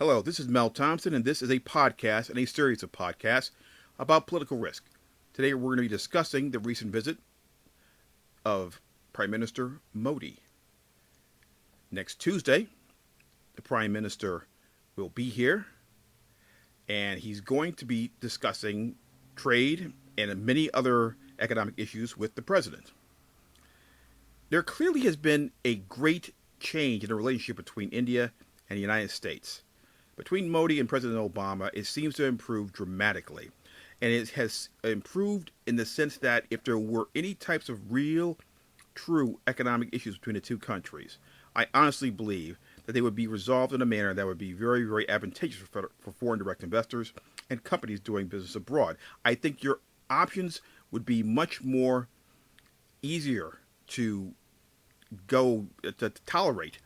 Hello, this is Mel Thompson, and this is a podcast and a series of podcasts about political risk. Today we're going to be discussing the recent visit of Prime Minister Modi. Next Tuesday, the Prime Minister will be here, and he's going to be discussing trade and many other economic issues with the President. There clearly has been a great change in the relationship between India and the United States. Between Modi and President Obama, it seems to have improved dramatically. And it has improved in the sense that if there were any types of real, true economic issues between the two countries, I honestly believe that they would be resolved in a manner that would be very, very advantageous for foreign direct investors and companies doing business abroad. I think your options would be much more easier to to tolerate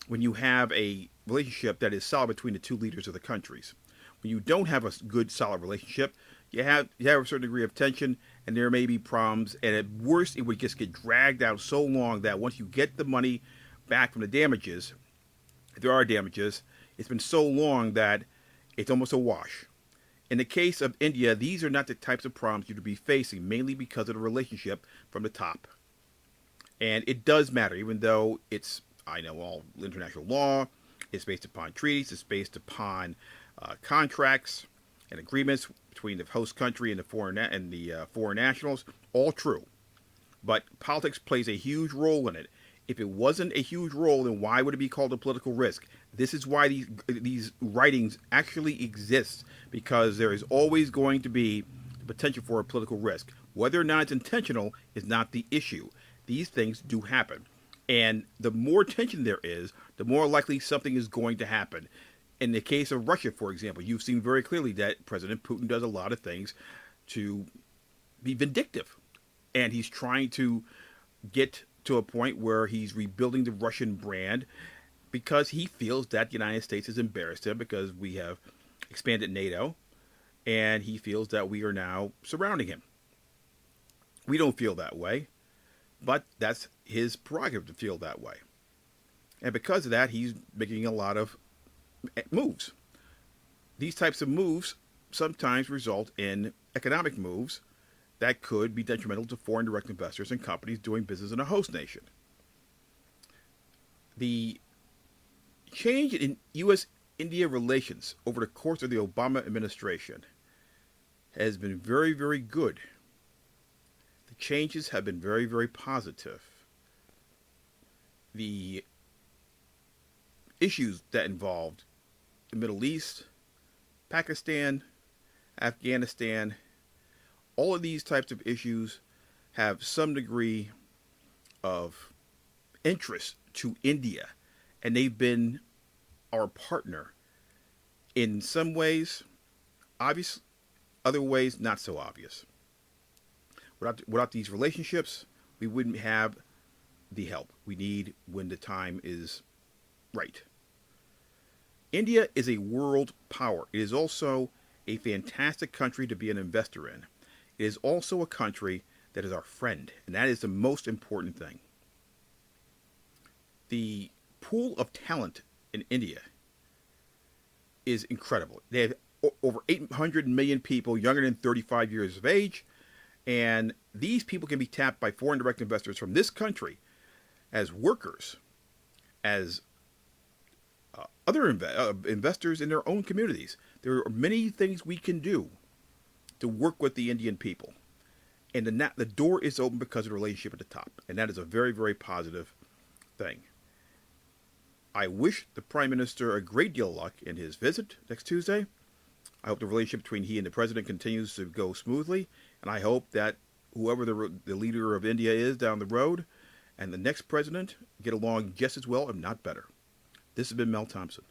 when you have a relationship that is solid between the two leaders of the countries. When you don't have a good, solid relationship, you have a certain degree of tension, and there may be problems. And at worst, it would just get dragged out so long that once you get the money back from the damages, if there are damages, it's been so long that it's almost a wash. In the case of India, these are not the types of problems you'd be facing, mainly because of the relationship from the top. And it does matter, even though it's, I know, all international law. It's based upon treaties. It's based upon contracts and agreements between the host country and the foreign nationals. All true, but politics plays a huge role in it. If it wasn't a huge role, then why would it be called a political risk? This is why these writings actually exist, because there is always going to be the potential for a political risk. Whether or not it's intentional is not the issue. These things do happen. And the more tension there is, the more likely something is going to happen. In the case of Russia, for example, you've seen very clearly that President Putin does a lot of things to be vindictive. And he's trying to get to a point where he's rebuilding the Russian brand because he feels that the United States has embarrassed him because we have expanded NATO, and he feels that we are now surrounding him. We don't feel that way. But that's his prerogative to feel that way. And because of that, he's making a lot of moves. These types of moves sometimes result in economic moves that could be detrimental to foreign direct investors and companies doing business in a host nation. The change in U.S.-India relations over the course of the Obama administration has been very, very good. Changes have been very, very positive. The issues that involved the Middle East, Pakistan, Afghanistan, all of these types of issues have some degree of interest to India, and they've been our partner in some ways, obvious, other ways not so obvious. Without these relationships, we wouldn't have the help we need when the time is right. India is a world power. It is also a fantastic country to be an investor in. It is also a country that is our friend, and that is the most important thing. The pool of talent in India is incredible. They have over 800 million people younger than 35 years of age. And these people can be tapped by foreign direct investors from this country as workers, as other investors in their own communities. There are many things we can do to work with the Indian people. And the door is open because of the relationship at the top. And that is a very, very positive thing. I wish the Prime Minister a great deal of luck in his visit next Tuesday. I hope the relationship between he and the President continues to go smoothly. And I hope that whoever the leader of India is down the road and the next president get along just as well, if not better. This has been Mel Thompson.